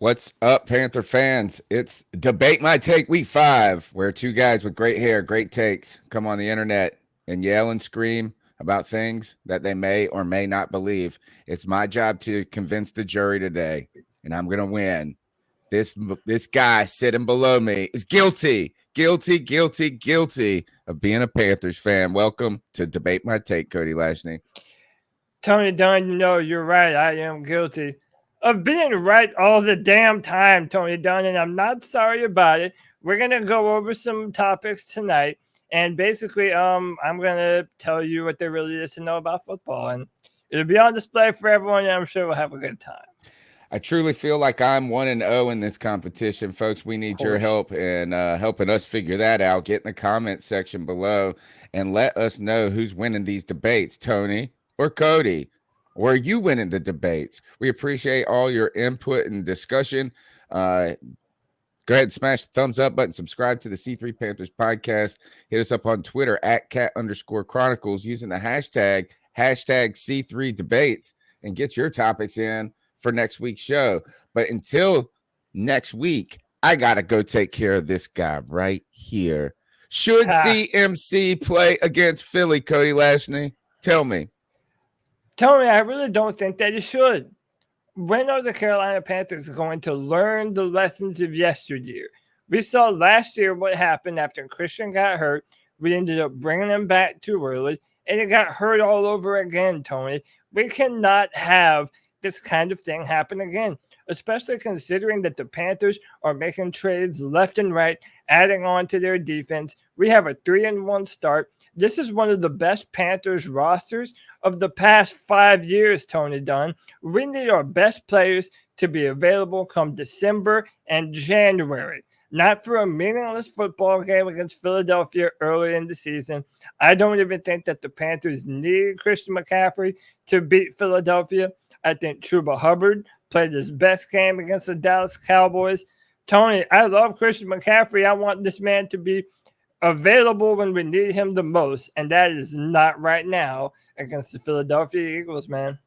What's up, Panther fans? It's Debate My Take Week 5, where two guys with great hair, great takes come on the internet and yell and scream about things that they may or may not believe. It's my job to convince the jury today, and I'm going to win. This guy sitting below me is guilty of being a Panthers fan. Welcome to Debate My Take, Cody Lashney. Tony Dunn, you're right. I am guilty of being right all the damn time, Tony Dunn, and I'm not sorry about it. We're gonna go over some topics tonight, and basically, I'm gonna tell you what there really is to know about football, and it'll be on display for everyone, and I'm sure we'll have a good time. I truly feel like I'm 1-0 in this competition, folks. We need your help in helping us figure that out. Get in the comments section below and let us know who's winning these debates, Tony or Cody. Or are you winning the debates? We appreciate all your input and discussion. Go ahead and smash the thumbs up button. Subscribe to the C3 Panthers podcast. Hit us up on Twitter at @cat_chronicles using the hashtag C3 debates and get your topics in for next week's show. But until next week, I got to go take care of this guy right here. Should CMC play against Philly, Cody Lashney? Tell me. Tony, I really don't think that you should. When are the Carolina Panthers going to learn the lessons of yesteryear? We saw last year what happened after Christian got hurt. We ended up bringing him back too early, and it got hurt all over again, Tony. We cannot have this kind of thing happen again, especially considering that the Panthers are making trades left and right, adding on to their defense. We have a 3-1 start. This is one of the best Panthers rosters of the past 5 years, Tony Dunn. We need our best players to be available come December and January, not for a meaningless football game against Philadelphia early in the season. I don't even think that the Panthers need Christian McCaffrey to beat Philadelphia. I think Chuba Hubbard played his best game against the Dallas Cowboys. Tony, I love Christian McCaffrey. I want this man to be available when we need him the most, and that is not right now against the Philadelphia Eagles, man.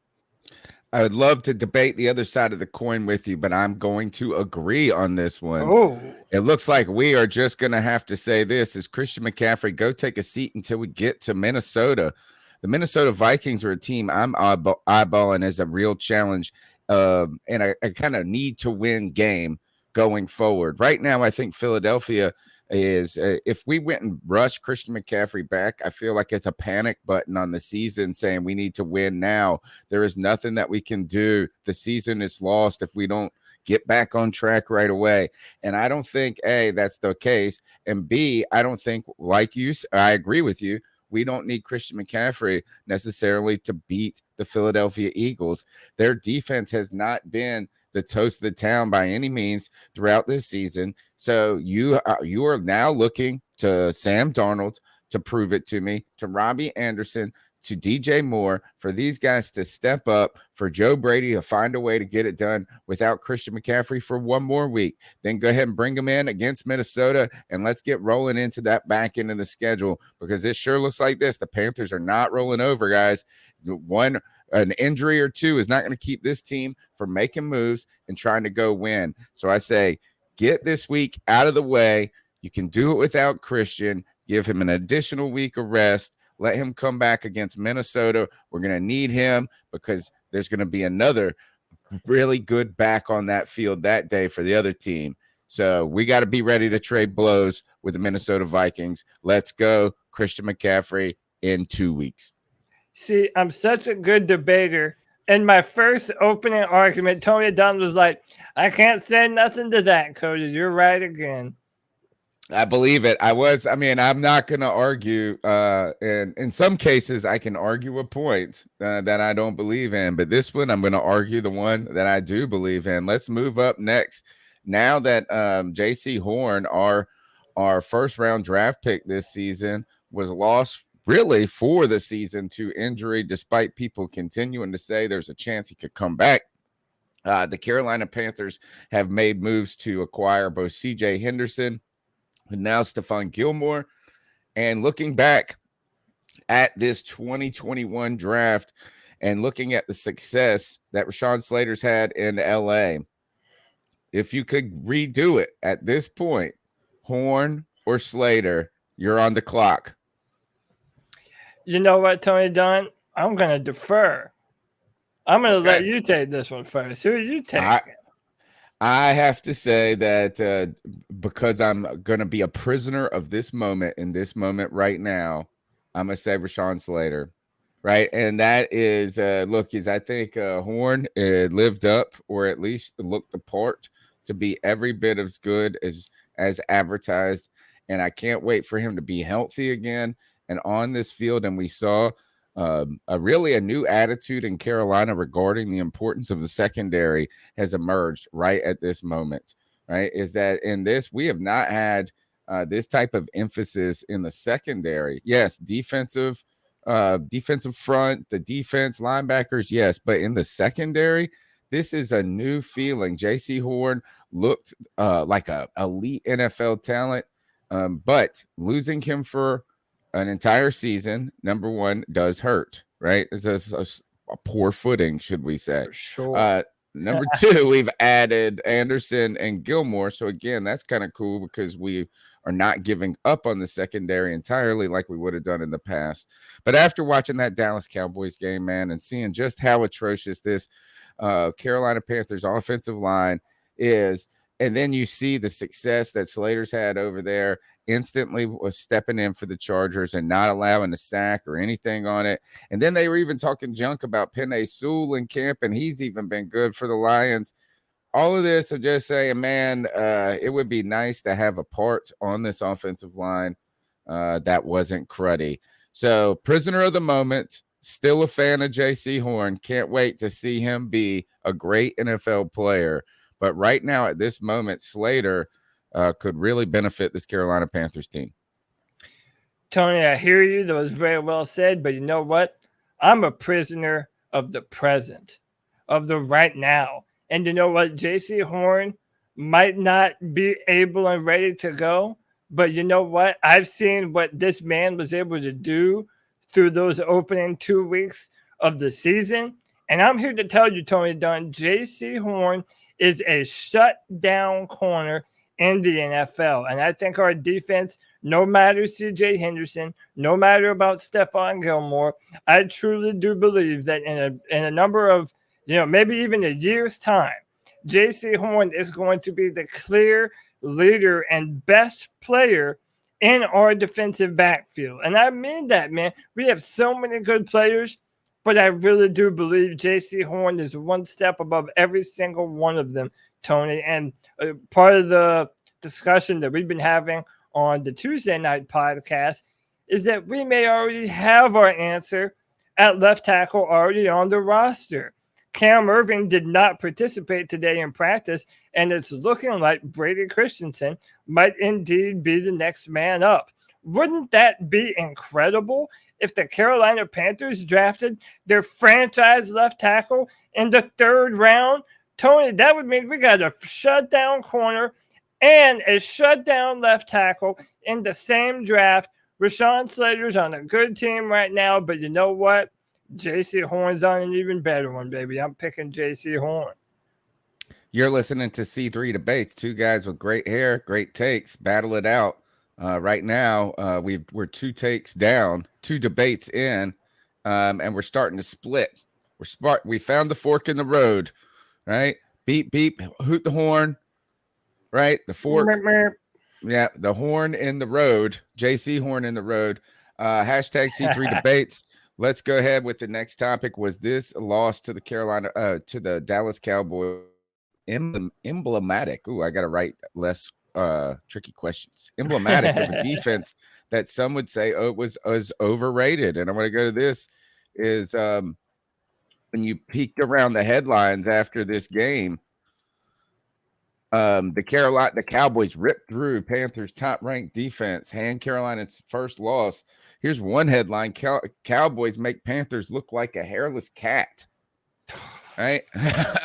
I would love to debate the other side of the coin with you, but I'm going to agree on this one. Oh. It looks like we are just going to have to say this is Christian McCaffrey, go take a seat until we get to Minnesota. The Minnesota Vikings are a team I'm eyeballing as a real challenge and a kind of need to win game going forward. Right now, I think Philadelphia is if we went and rushed Christian McCaffrey back, I feel like it's a panic button on the season saying we need to win now. There is nothing that we can do. The season is lost if we don't get back on track right away. And I don't think, A, that's the case. And B, I don't think, like you, I agree with you. We don't need Christian McCaffrey necessarily to beat the Philadelphia Eagles. Their defense has not been the toast of the town by any means throughout this season. So you are now looking to Sam Darnold to prove it to me, to Robbie Anderson, to DJ Moore, for these guys to step up, for Joe Brady to find a way to get it done without Christian McCaffrey for one more week. Then go ahead and bring him in against Minnesota, and let's get rolling into that back end of the schedule, because it sure looks like this. The Panthers are not rolling over, guys. An injury or two is not going to keep this team from making moves and trying to go win. So I say, get this week out of the way. You can do it without Christian. Give him an additional week of rest. Let him come back against Minnesota. We're going to need him because there's going to be another really good back on that field that day for the other team. So we got to be ready to trade blows with the Minnesota Vikings. Let's go, Christian McCaffrey, in 2 weeks. See, I'm such a good debater. In my first opening argument, Tony Dunn was like, I can't say nothing to that, Cody. You're right again. I believe it. I'm not going to argue. And in some cases, I can argue a point that I don't believe in. But this one, I'm going to argue the one that I do believe in. Let's move up next. Now that Jaycee Horn, our first round draft pick this season, was lost really for the season to injury, despite people continuing to say there's a chance he could come back. The Carolina Panthers have made moves to acquire both CJ Henderson and now Stefan Gilmore. And looking back at this 2021 draft and looking at the success that Rashawn Slater's had in LA, if you could redo it at this point, Horn or Slater, you're on the clock. You know what, Tony Dunn? I'm going to defer. I'm going to Okay. let you take this one first. Who are you taking? I have to say that because I'm going to be a prisoner of this moment in this moment right now, I'm going to say Rashawn Slater. Right. And that is, I think Horn lived up, or at least looked the part to be every bit as good as advertised. And I can't wait for him to be healthy again and on this field. And we saw a new attitude in Carolina regarding the importance of the secondary has emerged right at this moment. Right. Is that in this, we have not had this type of emphasis in the secondary. Yes, defensive front, the defense, linebackers, yes, but in the secondary, this is a new feeling. Jaycee Horn looked like a elite NFL talent, but losing him for an entire season, number one, does hurt, right? It's a poor footing, should we say? For sure. Number two, we've added Anderson and Gilmore. So again, that's kind of cool because we are not giving up on the secondary entirely like we would have done in the past. But after watching that Dallas Cowboys game, man, and seeing just how atrocious this Carolina Panthers offensive line is, and then you see the success that Slater's had over there, instantly was stepping in for the Chargers and not allowing a sack or anything on it. And then they were even talking junk about Penei Sewell in camp, and he's even been good for the Lions. All of this, I'm just saying, man, it would be nice to have a part on this offensive line that wasn't cruddy. So, prisoner of the moment, still a fan of Jaycee Horn. Can't wait to see him be a great NFL player. But right now, at this moment, Slater could really benefit this Carolina Panthers team. Tony, I hear you. That was very well said. But you know what? I'm a prisoner of the present, of the right now. And you know what? Jaycee Horn might not be able and ready to go. But you know what? I've seen what this man was able to do through those opening 2 weeks of the season. And I'm here to tell you, Tony Dunn, Jaycee Horn is a shutdown corner in the NFL. And I think our defense, no matter CJ Henderson, no matter about Stefan Gilmore, I truly do believe that in a number of, maybe even a year's time, Jaycee Horn is going to be the clear leader and best player in our defensive backfield. And I mean that, man. We have so many good players, but I really do believe Jaycee Horn is one step above every single one of them, Tony. And part of the discussion that we've been having on the Tuesday night podcast is that we may already have our answer at left tackle already on the roster. Cam Irving did not participate today in practice, and it's looking like Brady Christensen might indeed be the next man up. Wouldn't that be incredible if the Carolina Panthers drafted their franchise left tackle in the 3rd round? Tony, that would mean we got a shutdown corner and a shutdown left tackle in the same draft. Rashawn Slater's on a good team right now, but you know what? Jaycee Horn's on an even better one, baby. I'm picking Jaycee Horn. You're listening to C3 Debates, two guys with great hair, great takes, battle it out. Right now, we're 2 takes down, 2 debates in, and we're starting to split. We found the fork in the road, right? Beep, beep, hoot the horn, right? The fork. Yeah, the horn in the road. Jaycee Horn in the road. Hashtag C3 Debates. Let's go ahead with the next topic. Was this loss to the Dallas Cowboys emblematic? Ooh, I got to write less tricky questions. Emblematic of a defense that some would say was overrated. And I'm going to go to this is when you peeked around the headlines after this game, the Cowboys ripped through Panthers' top-ranked defense, hand Carolina's first loss. Here's one headline: Cowboys make Panthers look like a hairless cat. Right?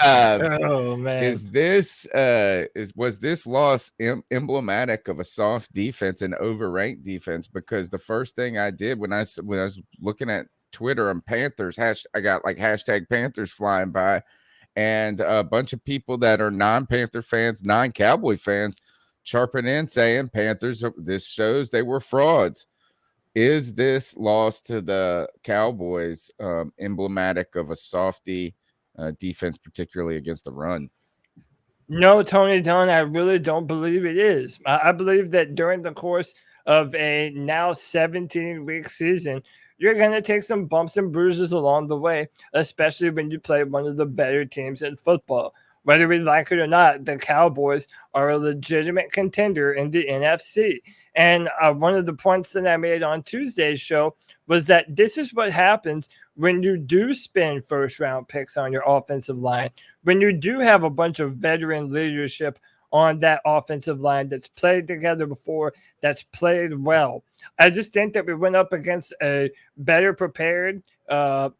Oh man, was this loss emblematic of a soft defense and overranked defense? Because the first thing I did when I was looking at Twitter on Panthers, I got like hashtag Panthers flying by, and a bunch of people that are non-Panther fans, non-Cowboy fans, chirping in saying Panthers, this shows they were frauds. Is this loss to the Cowboys emblematic of a softy defense, particularly against the run? No, Tony Dunn, I really don't believe it is. I believe that during the course of a now 17-week season, you're going to take some bumps and bruises along the way, especially when you play one of the better teams in football. Whether we like it or not, the Cowboys are a legitimate contender in the NFC. And one of the points that I made on Tuesday's show was that this is what happens when you do spend first round picks on your offensive line, when you do have a bunch of veteran leadership on that offensive line that's played together before, that's played well. I just think that we went up against a better prepared, a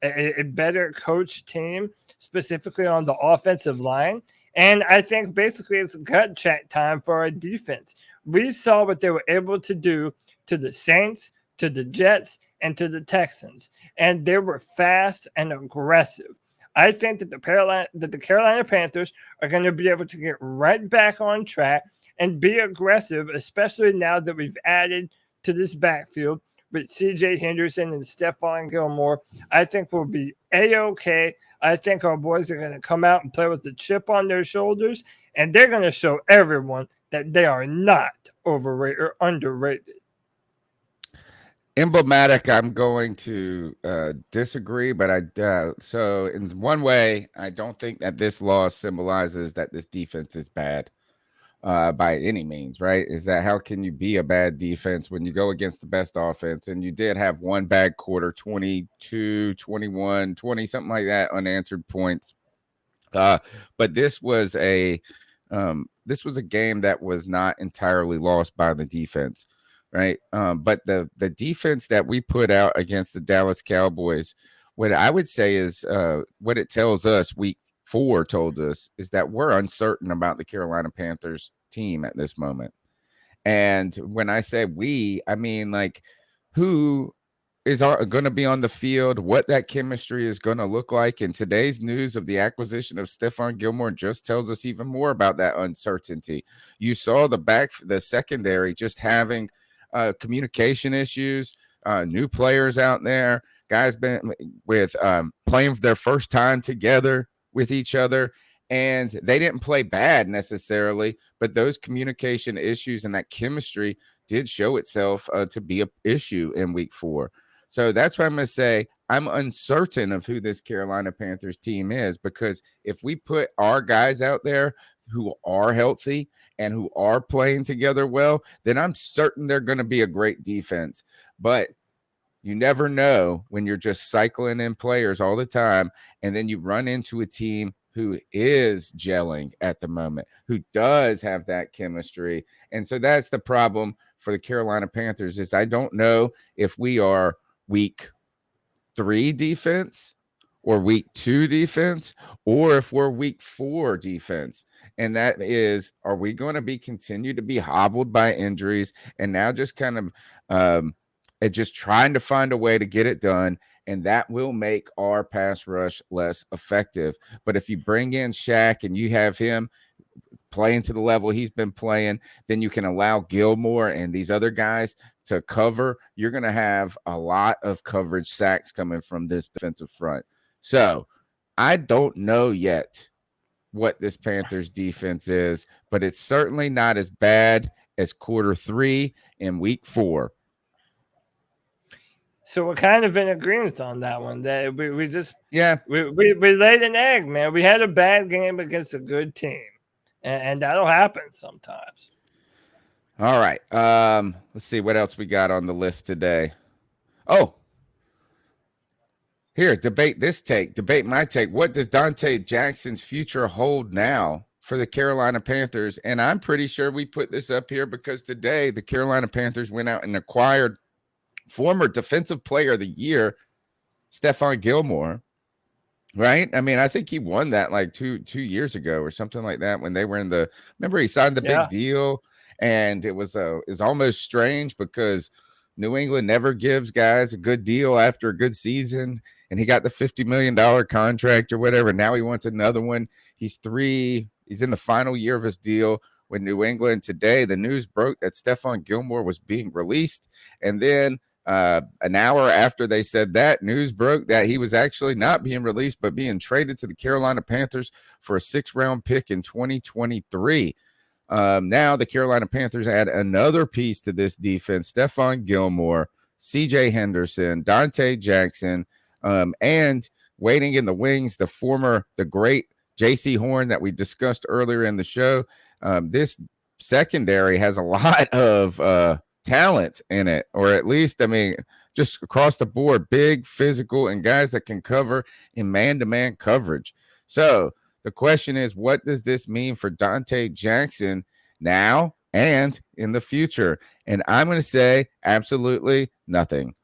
better coached team, specifically on the offensive line. And I think basically it's gut check time for our defense. We saw what they were able to do to the Saints, to the Jets, and to the Texans. And they were fast and aggressive. I think that the Carolina Panthers are going to be able to get right back on track and be aggressive, especially now that we've added to this backfield with CJ Henderson and Stefan Gilmore. I think we'll be A-OK. I think our boys are going to come out and play with the chip on their shoulders, and they're going to show everyone that they are not overrated or underrated. Emblematic, I'm going to disagree, but so in one way, I don't think that this loss symbolizes that this defense is bad by any means, right? Is that how can you be a bad defense when you go against the best offense? And you did have one bad quarter, 22, 21, 20, something like that, unanswered points. But this was a game that was not entirely lost by the defense. Right. But the defense that we put out against the Dallas Cowboys, what I would say is what it tells us, week 4 told us, is that we're uncertain about the Carolina Panthers team at this moment. And when I say we, I mean, like, who is going to be on the field, what that chemistry is going to look like. And today's news of the acquisition of Stefan Gilmore just tells us even more about that uncertainty. You saw the secondary just having communication issues, new players out there, guys been with playing for their first time together with each other, and they didn't play bad necessarily, but those communication issues and that chemistry did show itself to be an issue in week 4. So that's why I'm going to say I'm uncertain of who this Carolina Panthers team is, because if we put our guys out there who are healthy and who are playing together well, then I'm certain they're going to be a great defense. But you never know when you're just cycling in players all the time, and then you run into a team who is gelling at the moment, who does have that chemistry. And so that's the problem for the Carolina Panthers, is I don't know if we are week 3 defense or week 2 defense, or if we're week 4 defense. And that is, are we going to continue to be hobbled by injuries and now just kind of just trying to find a way to get it done? And that will make our pass rush less effective. But if you bring in Shaq and you have him playing to the level he's been playing, then you can allow Gilmore and these other guys to cover. You're going to have a lot of coverage sacks coming from this defensive front. So I don't know yet what this Panthers defense is, but it's certainly not as bad as quarter 3 in week 4. So we're kind of in agreement on that one. That we we laid an egg, man. We had a bad game against a good team, and that'll happen sometimes. All right. Let's see what else we got on the list today. Oh, here, debate my take. What does Dante Jackson's future hold now for the Carolina Panthers? And I'm pretty sure we put this up here because today the Carolina Panthers went out and acquired former Defensive Player of the Year, Stefan Gilmore, right? I mean, I think he won that like two years ago or something like that when they were in remember he signed the big deal, and it was almost strange because New England never gives guys a good deal after a good season. and he got the $50 million contract or whatever. Now he wants another one. He's in the final year of his deal with New England. Today, the news broke that Stefan Gilmore was being released. And then an hour after they said that, news broke that he was actually not being released, but being traded to the Carolina Panthers for a 6th-round pick in 2023. Now the Carolina Panthers add another piece to this defense: Stefan Gilmore, CJ Henderson, Dante Jackson, and waiting in the wings, the great Jaycee Horn that we discussed earlier in the show. This secondary has a lot of talent in it, or at least, I mean, just across the board, big, physical, and guys that can cover in man-to-man coverage. So the question is, what does this mean for Dante Jackson now and in the future? And I'm going to say absolutely nothing.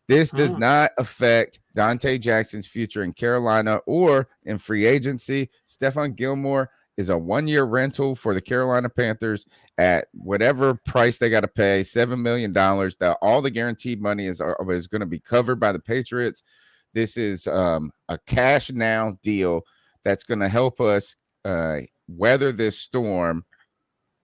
This does not affect Dante Jackson's future in Carolina or in free agency. Stefan Gilmore is a 1-year rental for the Carolina Panthers at whatever price they got to pay, $7 million. That all the guaranteed money is going to be covered by the Patriots. This is a cash now deal that's going to help us weather this storm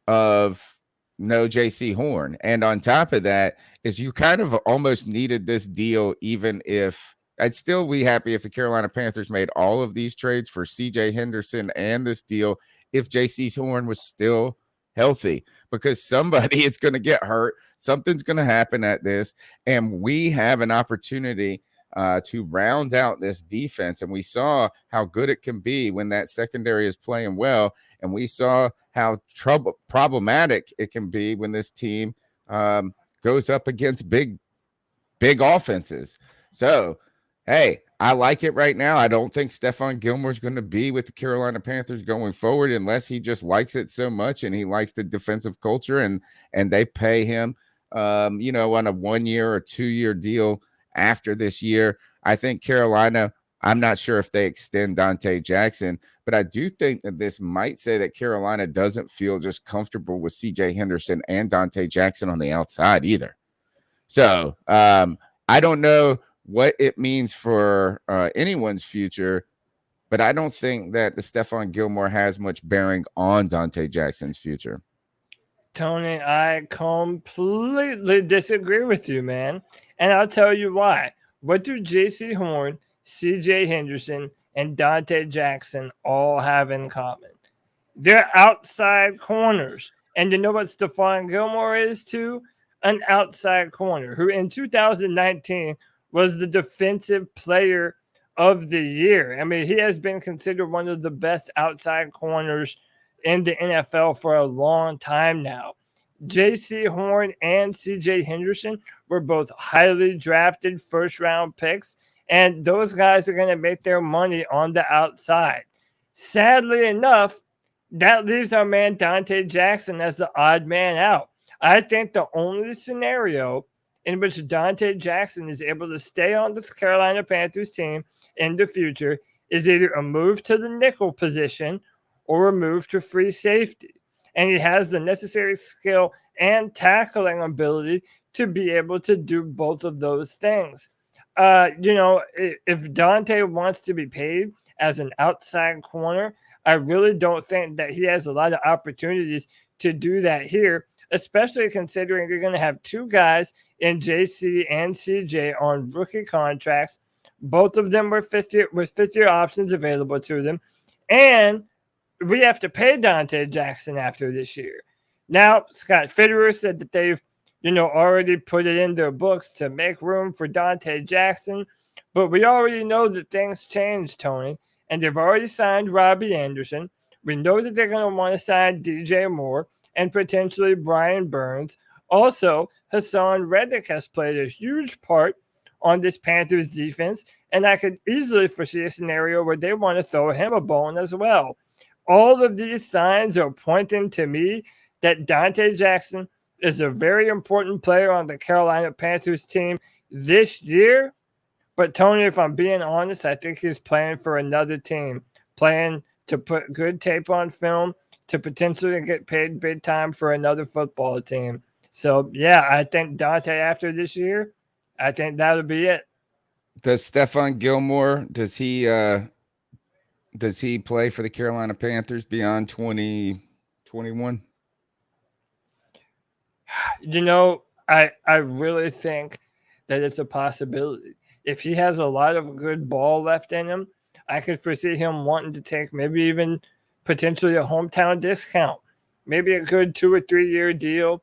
of no Jaycee Horn. And on top of that is you kind of almost needed this deal, even if I'd still be happy if the Carolina Panthers made all of these trades for CJ Henderson and this deal if Jaycee Horn was still healthy, because somebody is going to get hurt. Something's going to happen at this. And we have an opportunity to round out this defense. And we saw how good it can be when that secondary is playing well. And we saw how problematic it can be when this team goes up against big offenses. So, hey, I like it right now. I don't think Stefan Gilmore is going to be with the Carolina Panthers going forward unless he just likes it so much and he likes the defensive culture and they pay him, on a 1-year or 2-year deal after this year. I think Carolina, I'm not sure if they extend Dante Jackson, but I do think that this might say that Carolina doesn't feel just comfortable with CJ Henderson and Dante Jackson on the outside either. So I don't know what it means for anyone's future, but I don't think that the Stefan Gilmore has much bearing on Dante Jackson's future. Tony, I completely disagree with you, man. And I'll tell you why. What do Jaycee Horn, CJ Henderson, and Dante Jackson all have in common? They're outside corners. And you know what Stefan Gilmore is too? An outside corner who in 2019 was the defensive player of the year. I mean, he has been considered one of the best outside corners in the NFL for a long time now. Jaycee Horn and CJ Henderson were both highly drafted first-round picks, and those guys are going to make their money on the outside. Sadly enough, that leaves our man Dante Jackson as the odd man out. I think the only scenario in which Dante Jackson is able to stay on this Carolina Panthers team in the future is either a move to the nickel position or a move to free safety. And he has the necessary skill and tackling ability to be able to do both of those things. If Dante wants to be paid as an outside corner, I really don't think that he has a lot of opportunities to do that here, especially considering you're going to have two guys in Jaycee and CJ on rookie contracts. Both of them with fifth-year options available to them. And we have to pay Dante Jackson after this year. Now, Scott Fitterer said that they've, already put it in their books to make room for Dante Jackson. But we already know that things change, Tony. And they've already signed Robbie Anderson. We know that they're going to want to sign DJ Moore and potentially Brian Burns. Also, Hassan Reddick has played a huge part on this Panthers defense. And I could easily foresee a scenario where they want to throw him a bone as well. All of these signs are pointing to me that Dante Jackson is a very important player on the Carolina Panthers team this year. But Tony, if I'm being honest, I think he's playing for another team, playing to put good tape on film to potentially get paid big time for another football team. So, yeah, I think Dante after this year, I think that'll be it. Does Stefan Gilmore, does he play for the Carolina Panthers beyond 2021? I really think that it's a possibility. If he has a lot of good ball left in him, I could foresee him wanting to take maybe even potentially a hometown discount, maybe a good 2 or 3 year deal.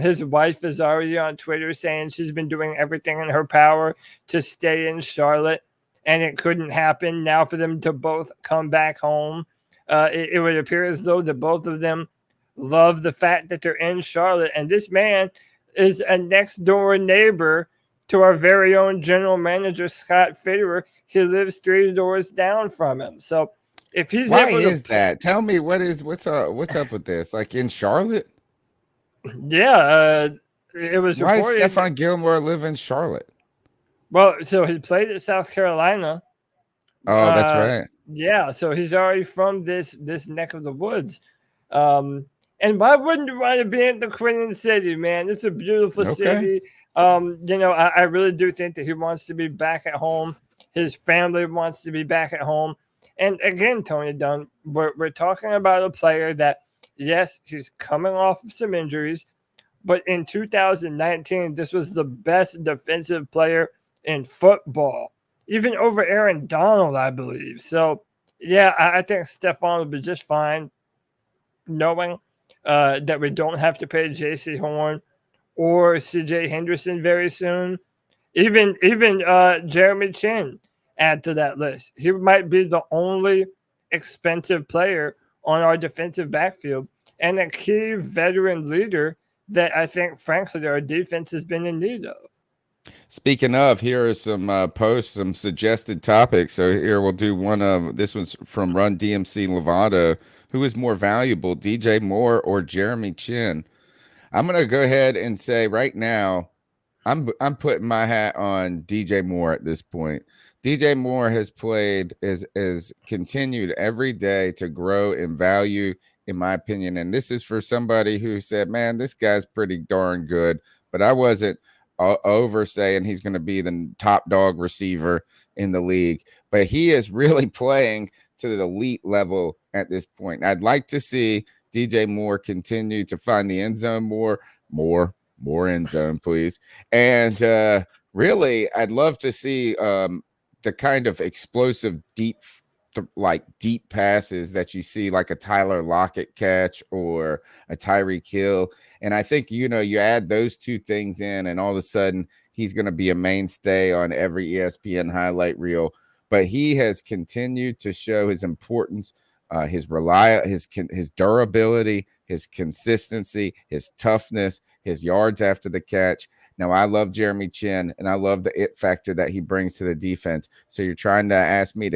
His wife is already on Twitter saying she's been doing everything in her power to stay in Charlotte, and it couldn't happen now for them to both come back home. It would appear as though the both of them love the fact that they're in Charlotte, and this man is a next door neighbor to our very own general manager Scott Fitterer. He lives 3 doors down from him. So if he's Why able is to, that? Tell me what's up with this? Like in Charlotte? yeah, it was Why does reported. Stefan Gilmore live in Charlotte? Well, so he played at South Carolina. Oh, that's right. Yeah, so he's already from this neck of the woods. And why wouldn't you want to be in the Queen City, man? It's a beautiful Okay. city. I really do think that he wants to be back at home. His family wants to be back at home. And again, Tony Dunn, we're talking about a player that, yes, he's coming off of some injuries, but in 2019, this was the best defensive player in football, even over Aaron Donald, I believe. So, yeah, I think Stefan will be just fine, knowing that we don't have to pay Jaycee Horn or CJ Henderson very soon. Even Jeremy Chin add to that list. He might be the only expensive player on our defensive backfield and a key veteran leader that I think, frankly, our defense has been in need of. Speaking of, here are some posts, some suggested topics. So here we'll do one of this one's from Run DMC Lovato. Who is more valuable, DJ Moore or Jeremy Chin? I'm gonna go ahead and say right now, I'm putting my hat on DJ Moore at this point. DJ Moore has played is continued every day to grow in value, in my opinion. And this is for somebody who said, "Man, this guy's pretty darn good," but I wasn't over saying he's going to be the top dog receiver in the league. But he is really playing to the elite level at this point. I'd like to see DJ Moore continue to find the end zone more end zone, please. And really, I'd love to see the kind of explosive deep passes that you see, like a Tyler Lockett catch or a Tyreek Hill. And I think, you add those two things in, and all of a sudden he's going to be a mainstay on every ESPN highlight reel. But he has continued to show his importance, his durability, his consistency, his toughness, his yards after the catch. Now, I love Jeremy Chin, and I love the it factor that he brings to the defense. So you're trying to ask me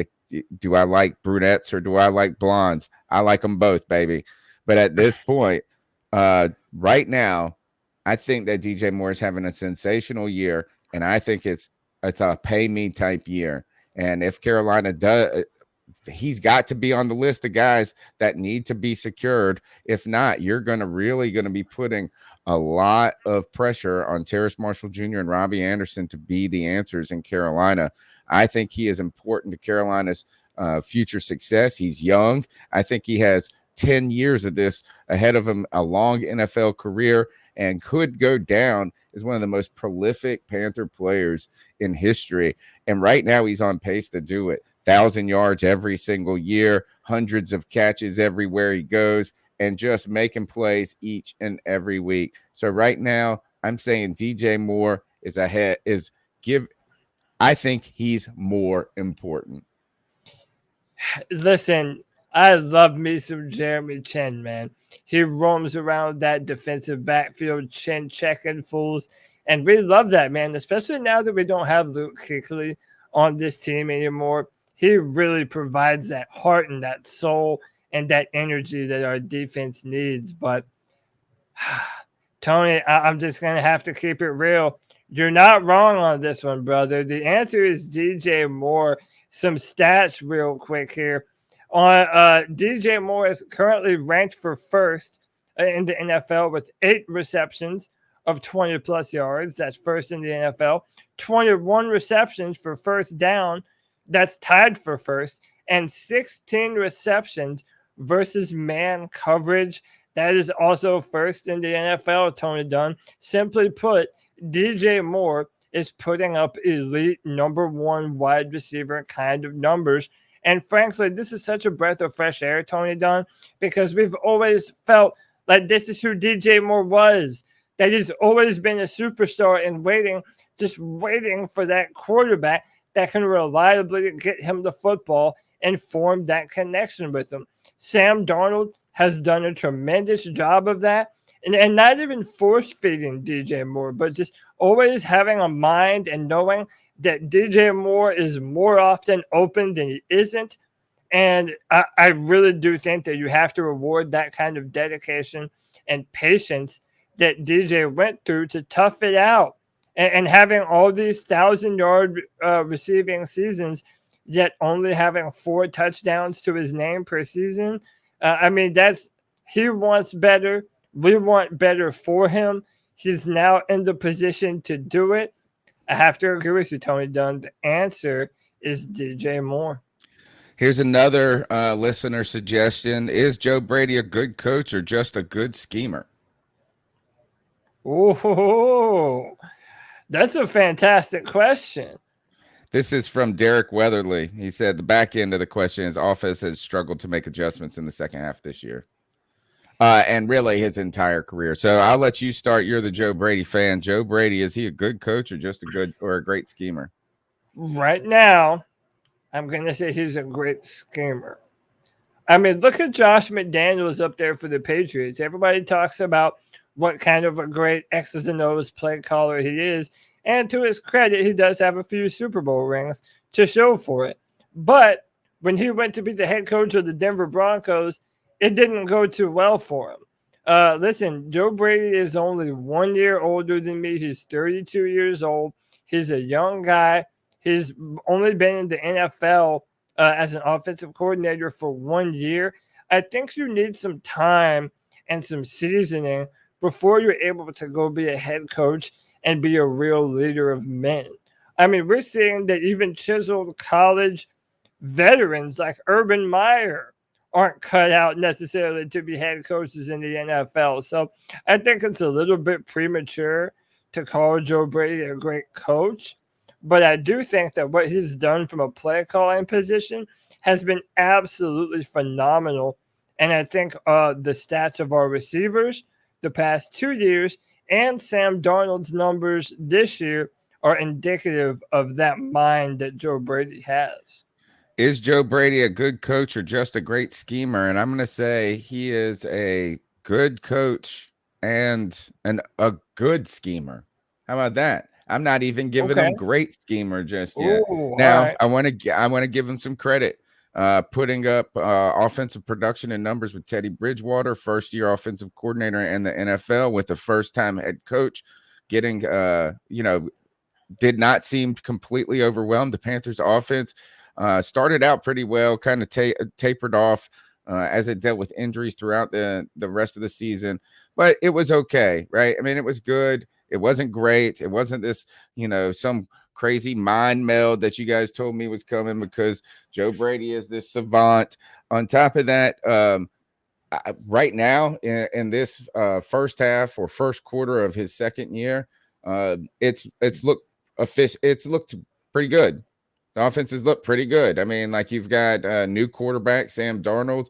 do I like brunettes or do I like blondes? I like them both, baby. But at this point, right now, I think that DJ Moore is having a sensational year, and I think it's a pay me type year. And if Carolina does, he's got to be on the list of guys that need to be secured. If not, you're really going to be putting a lot of pressure on Terrace Marshall Jr. and Robbie Anderson to be the answers in Carolina. I think he is important to Carolina's future success. He's young. I think he has 10 years of this ahead of him, a long NFL career, and could go down as one of the most prolific Panther players in history. And right now he's on pace to do it. 1,000 yards every single year, hundreds of catches everywhere he goes, and just making plays each and every week. So right now, I'm saying DJ Moore is ahead. I think he's more important. Listen, I love me some Jeremy Chin, man. He roams around that defensive backfield, chin checking fools. And we love that, man, especially now that we don't have Luke Kuechly on this team anymore. He really provides that heart and that soul and that energy that our defense needs. But, Tony, I'm just going to have to keep it real. You're not wrong on this one, brother. The answer is DJ Moore. Some stats real quick here. DJ Moore is currently ranked for first in the NFL with 8 receptions, of 20 plus yards. That's first in the NFL. 21 receptions for first down. That's tied for first. And 16 receptions versus man coverage. That is also first in the NFL, Tony Dunn. Simply put, DJ Moore is putting up elite number one wide receiver kind of numbers. And frankly, this is such a breath of fresh air, Tony Dunn, because we've always felt like this is who DJ Moore was. That he's always been a superstar and just waiting for that quarterback that can reliably get him the football and form that connection with him. Sam Darnold has done a tremendous job of that. And not even force feeding DJ Moore, but just always having a mind and knowing that DJ Moore is more often open than he isn't. And I really do think that you have to reward that kind of dedication and patience that DJ went through to tough it out. And having all these 1,000-yard receiving seasons, yet only having 4 touchdowns to his name per season. He wants better. We want better for him. He's now in the position to do it. I have to agree with you, Tony Dunn. The answer is DJ Moore. Here's another listener suggestion. Is Joe Brady a good coach or just a good schemer? Oh, that's a fantastic question. This is from Derek Weatherly. He said the back end of the question is offense has struggled to make adjustments in the second half this year. And really his entire career. So I'll let you start. You're the Joe Brady fan. Joe Brady, is he a good coach or just a great schemer? Right now, I'm going to say he's a great schemer. I mean, look at Josh McDaniels up there for the Patriots. Everybody talks about what kind of a great X's and O's play caller he is. And to his credit, he does have a few Super Bowl rings to show for it. But when he went to be the head coach of the Denver Broncos, it didn't go too well for him. Listen, Joe Brady is only 1 year older than me. He's 32 years old. He's a young guy. He's only been in the NFL as an offensive coordinator for 1 year. I think you need some time and some seasoning before you're able to go be a head coach and be a real leader of men. I mean, we're seeing that even chiseled college veterans like Urban Meyer aren't cut out necessarily to be head coaches in the NFL. So I think it's a little bit premature to call Joe Brady a great coach. But I do think that what he's done from a play calling position has been absolutely phenomenal. And I think the stats of our receivers the past 2 years and Sam Darnold's numbers this year are indicative of that mind that Joe Brady has. Is Joe Brady a good coach or just a great schemer? And I'm going to say he is a good coach and a good schemer. How about that? I'm not even giving him great schemer just yet. Ooh, now, right. I want to give him some credit. Putting up offensive production and numbers with Teddy Bridgewater, first-year offensive coordinator in the NFL with a first-time head coach, getting did not seem completely overwhelmed. The Panthers offense started out pretty well, kind of tapered off as it dealt with injuries throughout the rest of the season, but it was okay, right? I mean, it was good. It wasn't great. It wasn't this, some crazy mind meld that you guys told me was coming because Joe Brady is this savant. On top of that, right now in this first half or first quarter of his second year, it's looked pretty good. The offenses look pretty good. I mean, like you've got a new quarterback, Sam Darnold,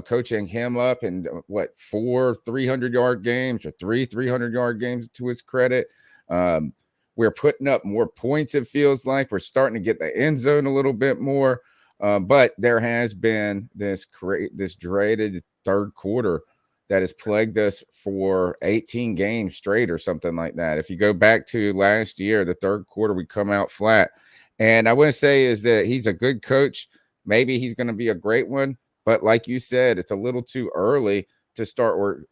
coaching him up in 4 300-yard games or 3 300-yard games to his credit. We're putting up more points, it feels like. We're starting to get the end zone a little bit more. But there has been this dreaded third quarter that has plagued us for 18 games straight or something like that. If you go back to last year, the third quarter, we come out flat. And I want to say is that he's a good coach. Maybe he's going to be a great one. But like you said, it's a little too early to start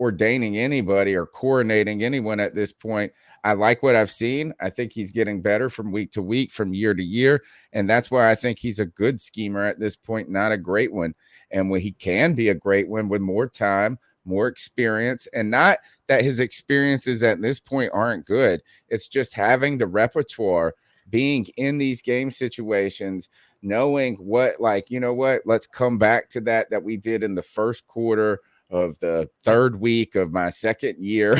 ordaining anybody or coronating anyone at this point. I like what I've seen. I think he's getting better from week to week, from year to year. And that's why I think he's a good schemer at this point, not a great one. And when he can be a great one with more time, more experience, and not that his experiences at this point aren't good. It's just having the repertoire, being in these game situations, knowing what, like, you know what, let's come back to that we did in the first quarter of the third week of my second year,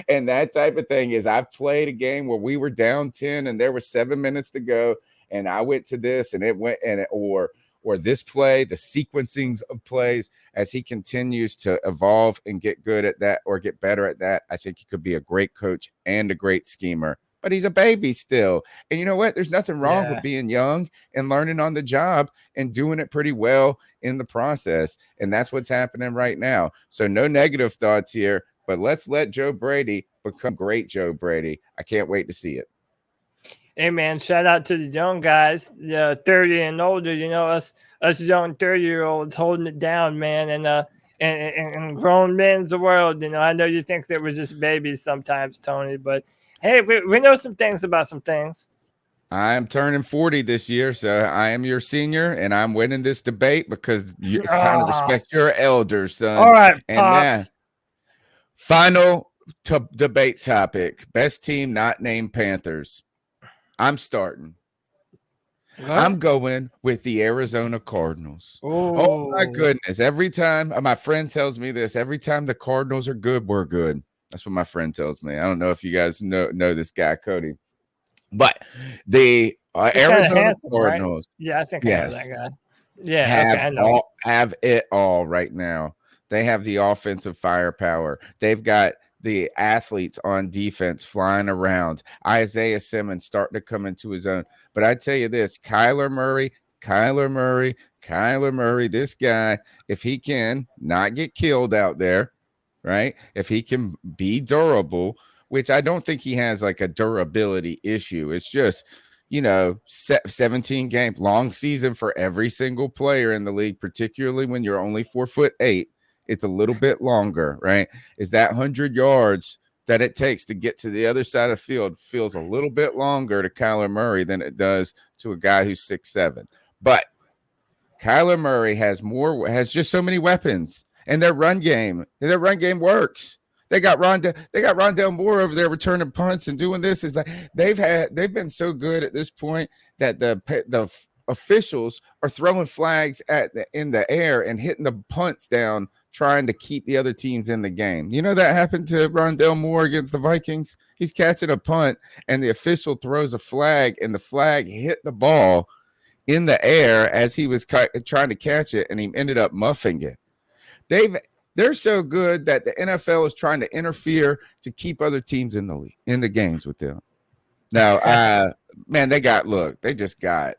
and that type of thing. Is I've played a game where we were down 10 and there were 7 minutes to go, and I went to this and it went, or this play, the sequencings of plays, as he continues to evolve and get good at that or get better at that, I think he could be a great coach and a great schemer. But he's a baby still. And you know what? There's nothing wrong with being young and learning on the job and doing it pretty well in the process. And that's what's happening right now. So no negative thoughts here, but let's let Joe Brady become great Joe Brady. I can't wait to see it. Hey man, shout out to the young guys, 30 and older. Us young 30-year-olds holding it down, man, and grown men's the world. I know you think they were just babies sometimes, Tony, but hey, we know some things about some things. I am turning 40 this year, so I am your senior, and I'm winning this debate because it's time to respect your elders, son. All right, and now, final debate topic: best team not named Panthers. I'm starting. What? I'm going with the Arizona Cardinals. Oh my goodness. Every time my friend tells me this, every time the Cardinals are good, we're good. That's what my friend tells me. I don't know if you guys know this guy, Cody. But the Arizona Cardinals. Right? Yeah, I think I know that guy. Yeah, have it all right now. They have the offensive firepower. They've got the athletes on defense flying around. Isaiah Simmons starting to come into his own. But I tell you this, Kyler Murray, this guy, if he can not get killed out there, right? If he can be durable, which I don't think he has like a durability issue. It's just, 17 game long season for every single player in the league, particularly when you're only 4'8". It's a little bit longer, right? Is that 100 yards that it takes to get to the other side of the field feels a little bit longer to Kyler Murray than it does to a guy who's 6'7". But Kyler Murray has just so many weapons, and their run game works. They got Rondell Moore over there returning punts and doing this. Is like they've been so good at this point that the officials are throwing flags in the air and hitting the punts down, trying to keep the other teams in the game. That happened to Rondell Moore against the Vikings. He's catching a punt, and the official throws a flag, and the flag hit the ball in the air as he was trying to catch it, and he ended up muffing it. They're so good that the NFL is trying to interfere to keep other teams in the league, in the games with them. Now, man, they just got.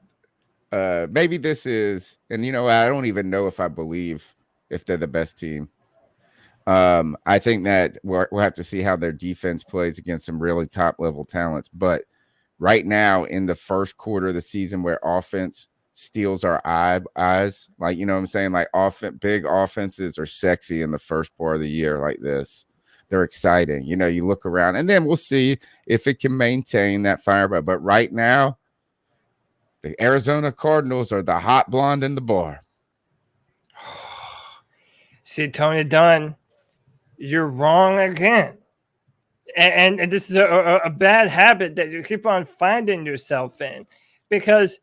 Maybe this is, and I don't even know if I believe if they're the best team. I think that we'll have to see how their defense plays against some really top level talents. But right now, in the first quarter of the season, where offense steals our eyes, like, what I'm saying, like big offenses are sexy in the first part of the year like this. They're exciting. You look around, and then we'll see if it can maintain that fire. But right now, the Arizona Cardinals are the hot blonde in the bar. See, Tony Dunn, you're wrong again. And this is a bad habit that you keep on finding yourself in, because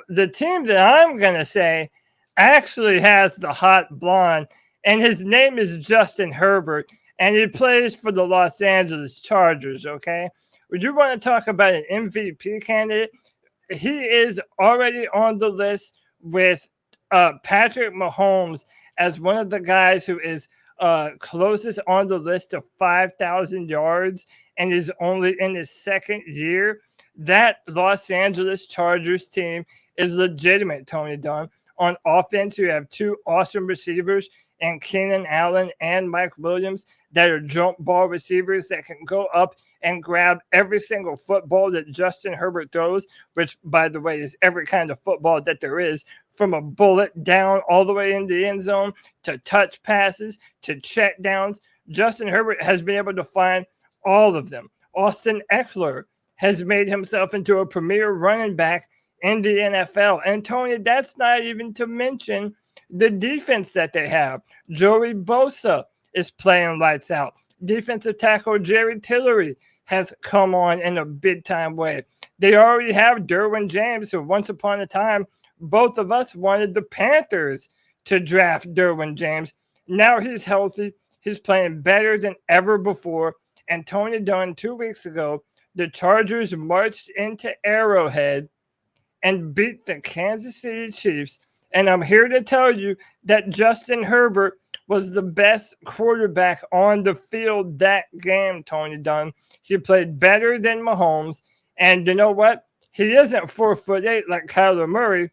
the team that I'm going to say actually has the hot blonde, and his name is Justin Herbert, and he plays for the Los Angeles Chargers, okay? Would you want to talk about an MVP candidate? He is already on the list with Patrick Mahomes as one of the guys who is closest on the list to 5,000 yards and is only in his second year. That Los Angeles Chargers team is legitimate, Tony Dunn. On offense, you have two awesome receivers, and Keenan Allen and Mike Williams, that are jump ball receivers that can go up and grab every single football that Justin Herbert throws, which, by the way, is every kind of football that there is, from a bullet down all the way into the end zone to touch passes to check downs. Justin Herbert has been able to find all of them. Austin Eckler has made himself into a premier running back in the NFL. And Tony, that's not even to mention The defense that they have, Joey Bosa is playing lights out. Defensive tackle Jerry Tillery has come on in a big time way. They already have Derwin James, who once upon a time, both of us wanted the Panthers to draft Derwin James. Now he's healthy. He's playing better than ever before. And Tony Dunn, 2 weeks ago, the Chargers marched into Arrowhead and beat the Kansas City Chiefs. And I'm here to tell you that Justin Herbert was the best quarterback on the field that game, Tony Dunn. He played better than Mahomes. And you know what? He isn't 4'8" like Kyler Murray.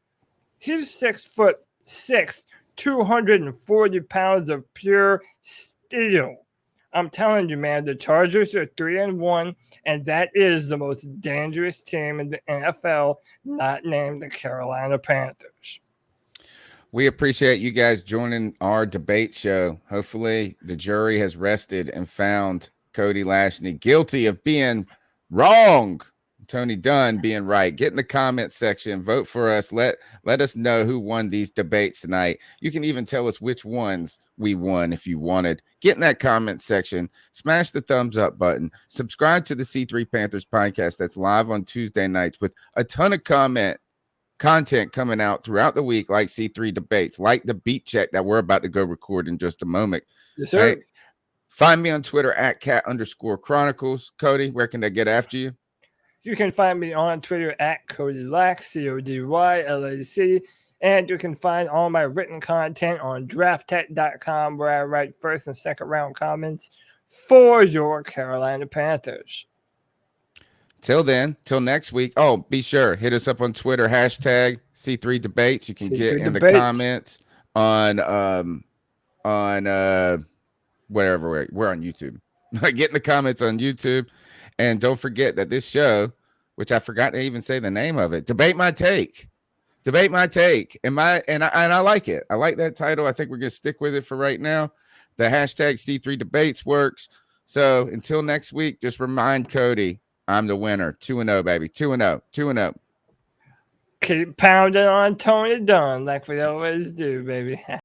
He's 6'6", 240 pounds of pure steel. I'm telling you, man, the Chargers are 3-1, and that is the most dangerous team in the NFL, not named the Carolina Panthers. We appreciate you guys joining our debate show. Hopefully, the jury has rested and found Cody Lashney guilty of being wrong, Tony Dunn being right. Get in the comment section, vote for us. Let us know who won these debates tonight. You can even tell us which ones we won if you wanted. Get in that comment section, smash the thumbs up button, subscribe to the C3 Panthers podcast that's live on Tuesday nights with a ton of content coming out throughout the week, like C3 debates, like the beat check that we're about to go record in just a moment. Yes, sir. Right? Find me on Twitter at @cat_chronicles. Cody, where can they get after you? You can find me on Twitter at CodyLac, CodyLac. And you can find all my written content on drafttech.com, where I write first and second round comments for your Carolina Panthers. Till then, till next week. Oh, be sure, hit us up on Twitter, hashtag C3 Debates. You can get in the comments on wherever we're on YouTube. Get in the comments on YouTube. And don't forget that this show, which I forgot to even say the name of it, Debate My Take. Debate My Take. And I like it. I like that title. I think we're going to stick with it for right now. The hashtag C3 Debates works. So until next week, just remind Cody, I'm the winner. 2-0, baby. 2-0. 2-0. Keep pounding on Tony Dunn like we always do, baby.